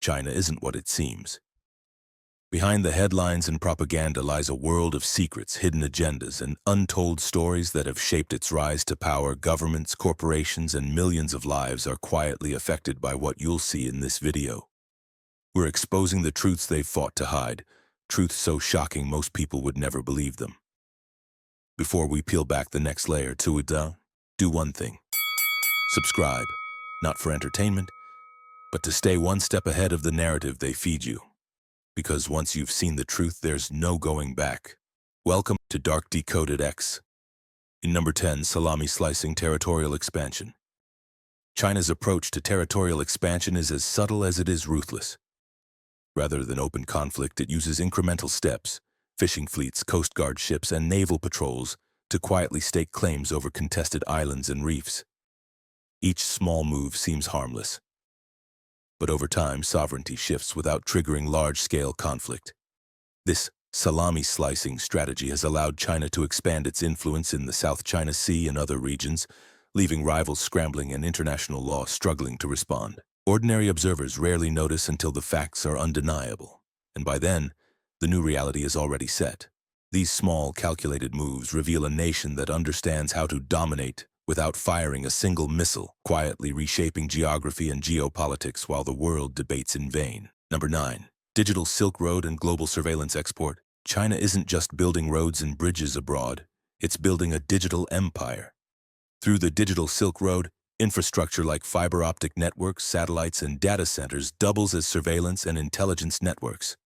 China isn't what it seems. Behind the headlines and propaganda lies a world of secrets, hidden agendas, and untold stories that have shaped its rise to power. Governments, corporations, and millions of lives are quietly affected by what you'll see in this video. We're exposing the truths they've fought to hide, truths so shocking most people would never believe them. Before we peel back the next layer to it, do one thing. Subscribe, not for entertainment, but to stay one step ahead of the narrative they feed you. Because once you've seen the truth, there's no going back. Welcome to Dark Decoded X. In number 10, salami-slicing territorial expansion. China's approach to territorial expansion is as subtle as it is ruthless. Rather than open conflict, it uses incremental steps, fishing fleets, coast guard ships, and naval patrols to quietly stake claims over contested islands and reefs. Each small move seems harmless. But over time, sovereignty shifts without triggering large-scale conflict. This salami-slicing strategy has allowed China to expand its influence in the South China Sea and other regions, leaving rivals scrambling and international law struggling to respond. Ordinary observers rarely notice until the facts are undeniable, and by then, the new reality is already set. These small, calculated moves reveal a nation that understands how to dominate without firing a single missile, quietly reshaping geography and geopolitics while the world debates in vain. Number 9. Digital Silk Road and global surveillance export. China isn't just building roads and bridges abroad, it's building a digital empire. Through the Digital Silk Road, infrastructure like fiber optic networks, satellites, and data centers doubles as surveillance and intelligence networks.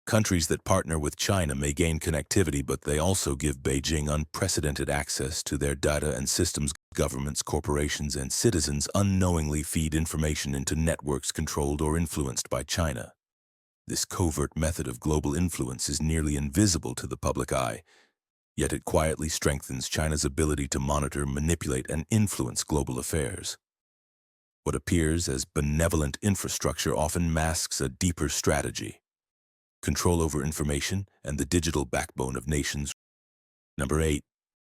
Countries that partner with China may gain connectivity, but they also give Beijing unprecedented access to their data and systems. Governments, corporations, and citizens unknowingly feed information into networks controlled or influenced by China. This covert method of global influence is nearly invisible to the public eye, yet it quietly strengthens China's ability to monitor, manipulate, and influence global affairs. What appears as benevolent infrastructure often masks a deeper strategy: control over information and the digital backbone of nations. Number 8.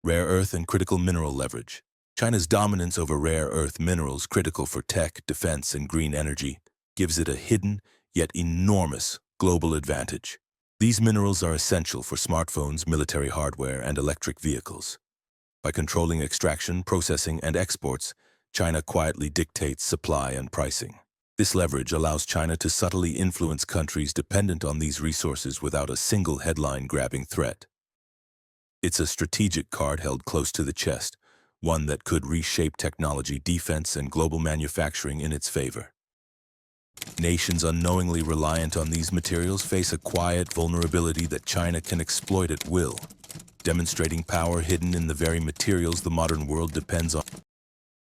Rare earth and critical mineral leverage. China's dominance over rare earth minerals critical for tech, defense, and green energy gives it a hidden, yet enormous, global advantage. These minerals are essential for smartphones, military hardware, and electric vehicles. By controlling extraction, processing, and exports, China quietly dictates supply and pricing. This leverage allows China to subtly influence countries dependent on these resources without a single headline-grabbing threat. It's a strategic card held close to the chest, one that could reshape technology, defense, and global manufacturing in its favor. Nations unknowingly reliant on these materials face a quiet vulnerability that China can exploit at will, demonstrating power hidden in the very materials the modern world depends on.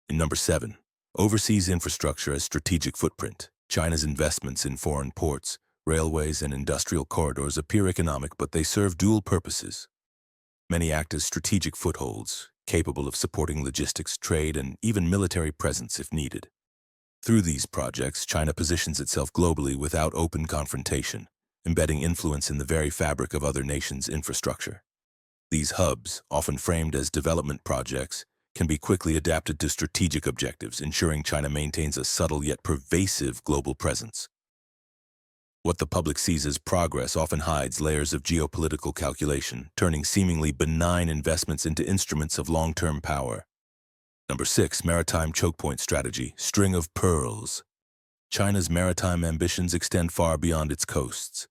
In number 7. Overseas infrastructure as strategic footprint. China's investments in foreign ports, railways, and industrial corridors appear economic, but they serve dual purposes. Many act as strategic footholds, capable of supporting logistics, trade, and even military presence if needed. Through these projects, China positions itself globally without open confrontation, embedding influence in the very fabric of other nations' infrastructure. These hubs, often framed as development projects, can be quickly adapted to strategic objectives, ensuring China maintains a subtle yet pervasive global presence. What the public sees as progress often hides layers of geopolitical calculation, turning seemingly benign investments into instruments of long-term power. Number 6. Maritime chokepoint strategy, string of pearls. China's maritime ambitions extend far beyond its coasts.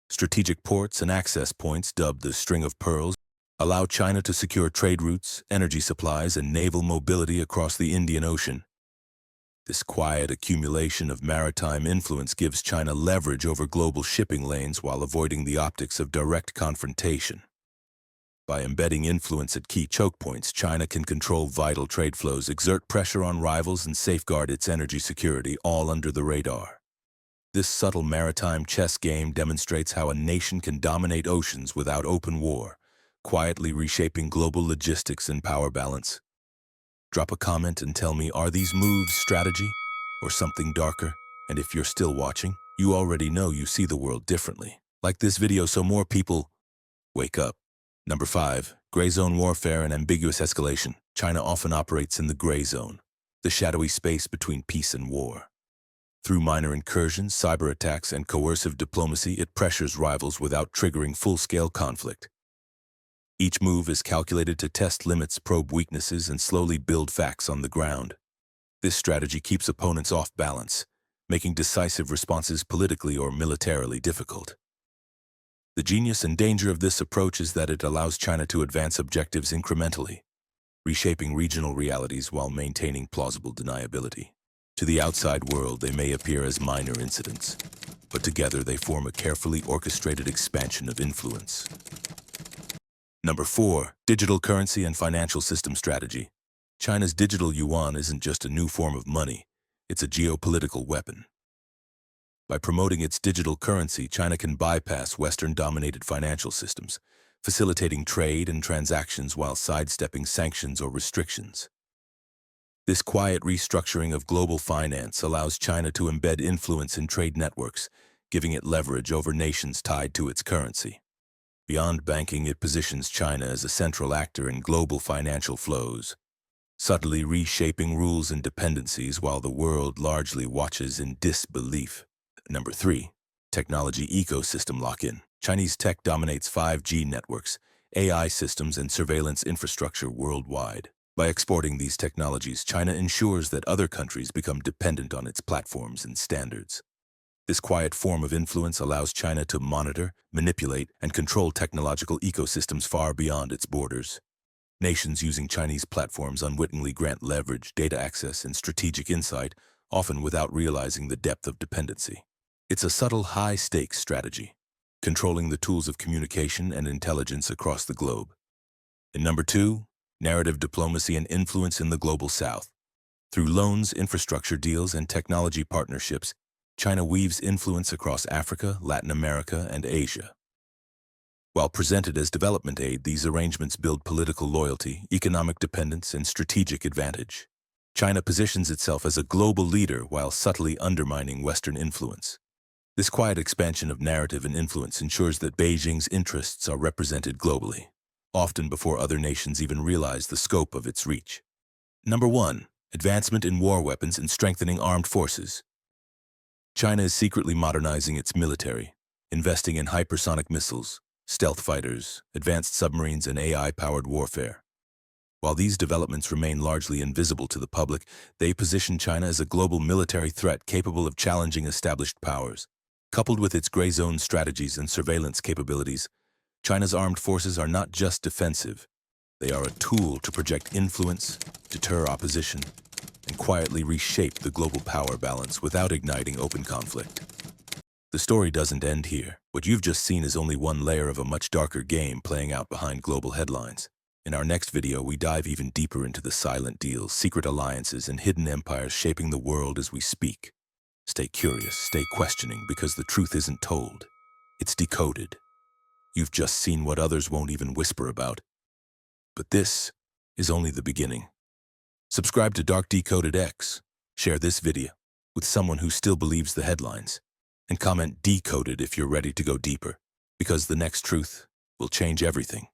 Strategic ports and access points, dubbed the string of pearls, allow China to secure trade routes, energy supplies, and naval mobility across the Indian Ocean. This quiet accumulation of maritime influence gives China leverage over global shipping lanes while avoiding the optics of direct confrontation. By embedding influence at key choke points, China can control vital trade flows, exert pressure on rivals, and safeguard its energy security, all under the radar. This subtle maritime chess game demonstrates how a nation can dominate oceans without open war, quietly reshaping global logistics and power balance. Drop a comment and tell me, are these moves strategy or something darker? And if you're still watching, you already know you see the world differently. Like this video so more people wake up. Number 5. Gray zone warfare and ambiguous escalation. China often operates in the gray zone, the shadowy space between peace and war. Through minor incursions, cyber attacks, and coercive diplomacy, it pressures rivals without triggering full-scale conflict. Each move is calculated to test limits, probe weaknesses, and slowly build facts on the ground. This strategy keeps opponents off balance, making decisive responses politically or militarily difficult. The genius and danger of this approach is that it allows China to advance objectives incrementally, reshaping regional realities while maintaining plausible deniability. To the outside world, they may appear as minor incidents, but together they form a carefully orchestrated expansion of influence. Number 4. Digital currency and financial system strategy. China's digital yuan isn't just a new form of money, it's a geopolitical weapon. By promoting its digital currency, China can bypass Western-dominated financial systems, facilitating trade and transactions while sidestepping sanctions or restrictions. This quiet restructuring of global finance allows China to embed influence in trade networks, giving it leverage over nations tied to its currency. Beyond banking, it positions China as a central actor in global financial flows, subtly reshaping rules and dependencies while the world largely watches in disbelief. Number 3. Technology ecosystem lock-in. Chinese tech dominates 5G networks, AI systems, and surveillance infrastructure worldwide. By exporting these technologies, China ensures that other countries become dependent on its platforms and standards. This quiet form of influence allows China to monitor, manipulate, and control technological ecosystems far beyond its borders. Nations using Chinese platforms unwittingly grant leverage, data access, and strategic insight, often without realizing the depth of dependency. It's a subtle, high-stakes strategy, controlling the tools of communication and intelligence across the globe. And number 2, narrative diplomacy and influence in the global south. Through loans, infrastructure deals, and technology partnerships, China weaves influence across Africa, Latin America, and Asia. While presented as development aid, these arrangements build political loyalty, economic dependence, and strategic advantage. China positions itself as a global leader while subtly undermining Western influence. This quiet expansion of narrative and influence ensures that Beijing's interests are represented globally, often before other nations even realize the scope of its reach. Number 1. Advancement in war weapons and strengthening armed forces. China is secretly modernizing its military, investing in hypersonic missiles, stealth fighters, advanced submarines, and AI-powered warfare. While these developments remain largely invisible to the public, they position China as a global military threat capable of challenging established powers. Coupled with its gray zone strategies and surveillance capabilities, China's armed forces are not just defensive. They are a tool to project influence, deter opposition, and quietly reshape the global power balance without igniting open conflict. The story doesn't end here. What you've just seen is only one layer of a much darker game playing out behind global headlines. In our next video, we dive even deeper into the silent deals, secret alliances, and hidden empires shaping the world as we speak. Stay curious, stay questioning, because the truth isn't told. It's decoded. You've just seen what others won't even whisper about. But this is only the beginning. Subscribe to Dark Decoded X, share this video with someone who still believes the headlines, and comment Decoded if you're ready to go deeper, because the next truth will change everything.